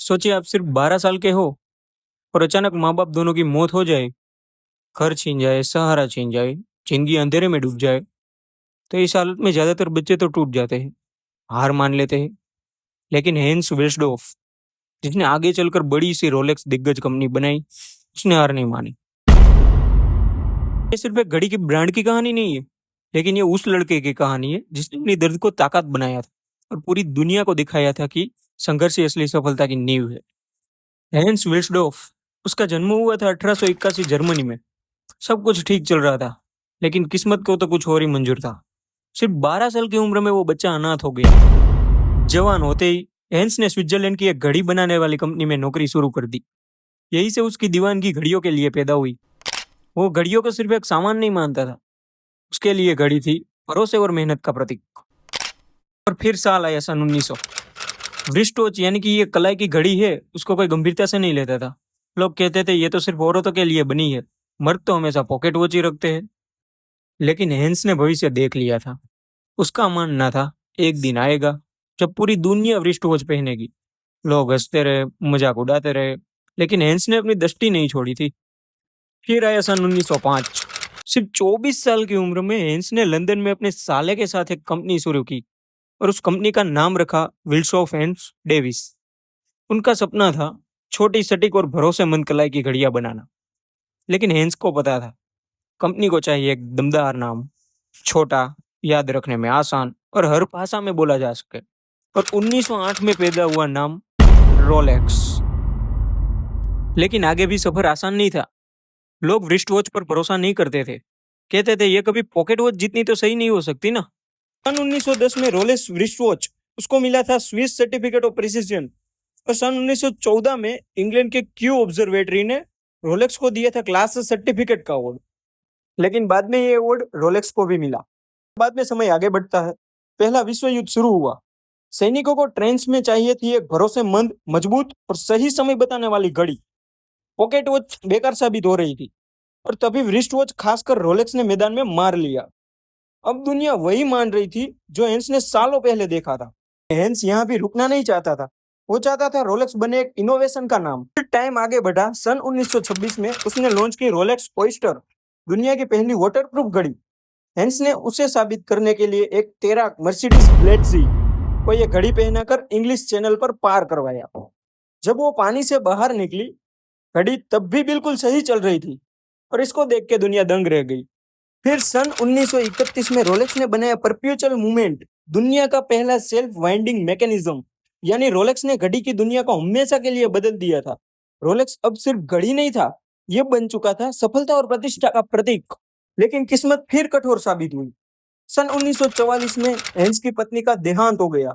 सोचिए आप सिर्फ 12 साल के हो और अचानक माँ बाप दोनों की मौत हो जाए, घर छीन जाए, सहारा छीन जाए, जिंदगी अंधेरे में डूब जाए। तो इस हालत में ज्यादातर बच्चे तो टूट जाते हैं, हार मान लेते हैं। लेकिन हेंस वेल्सडॉर्फ, जिसने आगे चलकर बड़ी सी रोलेक्स दिग्गज कंपनी बनाई, उसने हार नहीं मानी। ये सिर्फ एक घड़ी की ब्रांड की कहानी नहीं है, लेकिन ये उस लड़के की कहानी है जिसने अपनी दर्द को ताकत बनाया था और पूरी दुनिया को दिखाया था कि संघर्ष ही असली सफलता की नींव है। हेंस विल्सडॉर्फ, उसका जन्म हुआ था 1881 जर्मनी में। सब कुछ ठीक चल रहा था, लेकिन किस्मत को तो कुछ और ही मंजूर था। सिर्फ 12 साल की उम्र में वो बच्चा अनाथ हो गया। जवान होते ही हेंस ने स्विट्जरलैंड की एक घड़ी बनाने वाली कंपनी में नौकरी शुरू कर दी। यही से उसकी दीवानगी घड़ियों के लिए पैदा हुई। वो घड़ियों को सिर्फ एक सामान नहीं मानता था, उसके लिए घड़ी थी भरोसे और मेहनत का प्रतीक। और फिर साल आया सन 1900। वृष्ट वॉच यानी कि ये कलाई की घड़ी है, उसको कोई गंभीरता से नहीं लेता था। लोग कहते थे ये तो सिर्फ औरतों के लिए बनी है, मर्द तो हमेशा पॉकेट वॉच ही रखते हैं। लेकिन हेंस ने भविष्य देख लिया था। उसका मानना था एक दिन आएगा जब पूरी दुनिया वृष्ट वॉच पहनेगी। लोग हंसते रहे, मजाक उड़ाते रहे, लेकिन हेंस ने अपनी दृष्टि नहीं छोड़ी थी। फिर आया सन 1905। सिर्फ 24 साल की उम्र में हेंस ने लंदन में अपने साले के साथ एक कंपनी शुरू की और उस कंपनी का नाम रखा विल्सॉफ एंड डेविस। उनका सपना था छोटी, सटीक और भरोसेमंद कलाई की घड़ियां बनाना। लेकिन हेंस को पता था कंपनी को चाहिए एक दमदार नाम, छोटा, याद रखने में आसान और हर भाषा में बोला जा सके। और 1908 में पैदा हुआ नाम रोलेक्स। लेकिन आगे भी सफर आसान नहीं था। लोग वृष्ट वॉच पर भरोसा नहीं करते थे, कहते थे ये कभी पॉकेट वॉच जितनी तो सही नहीं हो सकती ना। सन 1910 में रोलेक्स वृष्ट वॉच उसको मिला था स्विस सर्टिफिकेट ऑफ प्रिसिजन। और सन 1914 में इंग्लैंड के क्यू ऑब्जर्वेटरी ने रोलेक्स को दिया था क्लास सर्टिफिकेट का अवार्ड। लेकिन बाद में ये अवार्ड रोलेक्स को भी मिला। बाद में समय आगे बढ़ता है। पहला विश्व युद्ध शुरू हुआ। सैनिकों को ट्रेंच में चाहिए थी एक भरोसेमंद, मजबूत और सही समय बताने वाली घड़ी। पॉकेट वॉच बेकार साबित हो रही थी और तभी वृष्ट वॉच खासकर रोलेक्स ने मैदान में मार लिया। अब दुनिया वही मान रही थी जो हेंस ने सालों पहले देखा था। हेंस यहाँ भी रुकना नहीं चाहता था। वो चाहता था रोलेक्स बने एक इनोवेशन का नाम। फिर टाइम आगे बढ़ा। सन 1926 में उसने लॉन्च की रोलेक्स ओयस्टर, दुनिया की पहली वाटरप्रूफ घड़ी। हेंस ने उसे साबित करने के लिए एक तेरा मर्सिडीज ब्लेडजी को यह घड़ी पहनाकर इंग्लिश चैनल पर पार करवाया। जब वो पानी से बाहर निकली, घड़ी तब भी बिल्कुल सही चल रही थी और इसको देख के दुनिया दंग रह गई। फिर सन 1931 में रोलेक्स ने बनाया परपेचुअल मूवमेंट, दुनिया का पहला सेल्फ वाइंडिंग मैकेनिज्म। यानी रोलेक्स ने घड़ी की दुनिया को हमेशा के लिए बदल दिया था। रोलेक्स अब सिर्फ घड़ी नहीं था, यह बन चुका था सफलता और प्रतिष्ठा का प्रतीक। लेकिन किस्मत फिर कठोर साबित हुई। सन 1944 में हेंस की पत्नी का देहांत हो गया।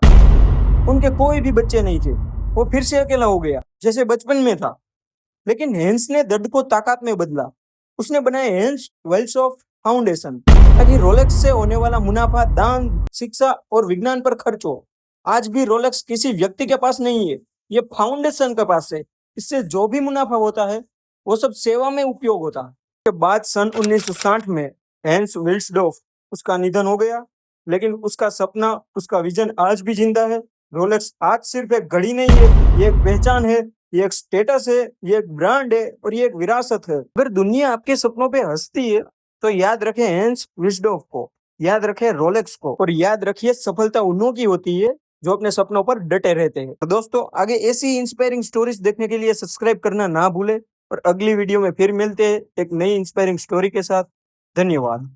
उनके कोई भी बच्चे नहीं थे। वो फिर से अकेला हो गया जैसे बचपन में था। लेकिन हेंस ने दर्द को ताकत में बदला। उसने बनाया हेंस वेल्सडॉर्फ फाउंडेशन, ताकि रोलेक्स से होने वाला मुनाफा दान, शिक्षा और विज्ञान पर खर्च हो। आज भी रोलेक्स किसी व्यक्ति के पास नहीं है, ये फाउंडेशन के पास है। इससे जो भी मुनाफा होता है वो सब सेवा में उपयोग होता है। के बाद सन 1960 में हेंस विल्सडॉर्फ, उसका निधन हो गया। लेकिन उसका सपना, उसका विजन आज भी जिंदा है। रोलेक्स आज सिर्फ एक घड़ी नहीं है, ये एक पहचान है, ये एक स्टेटस है, ये एक ब्रांड है और ये एक विरासत है। अगर दुनिया आपके सपनों पे हंसती है तो याद रखें हेंस विल्सडॉर्फ को, याद रखें रोलेक्स को, और याद रखिए सफलता उन्हों की होती है जो अपने सपनों पर डटे रहते हैं। तो दोस्तों, आगे ऐसी इंस्पायरिंग स्टोरीज देखने के लिए सब्सक्राइब करना ना भूलें और अगली वीडियो में फिर मिलते हैं एक नई इंस्पायरिंग स्टोरी के साथ। धन्यवाद।